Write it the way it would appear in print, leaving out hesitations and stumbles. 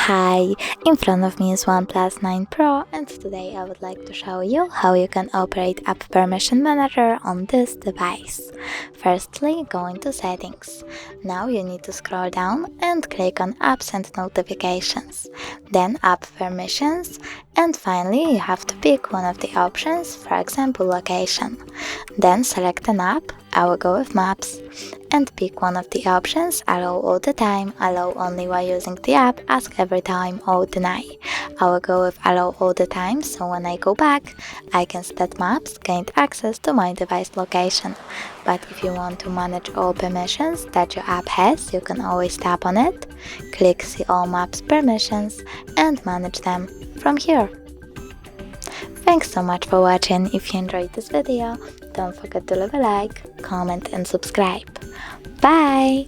Hi, in front of me is OnePlus 9 Pro, and today I would like to show you how you can operate App Permission Manager on this device. Firstly, go into Settings. Now you need to scroll down and click on Apps and Notifications, then App Permissions, and finally you have to pick one of the options, for example Location. Then select an app, I will go with Maps, and pick one of the options, Allow all the time, Allow only while using the app, Ask every time, or Deny. I will go with Allow all the time, so when I go back, I can see that Maps gained access to my device location. But if you want to manage all permissions that your app has, you can always tap on it, click See all Maps permissions, and manage them from here. Thanks so much for watching. If you enjoyed this video, don't forget to leave a like, comment and subscribe. Bye!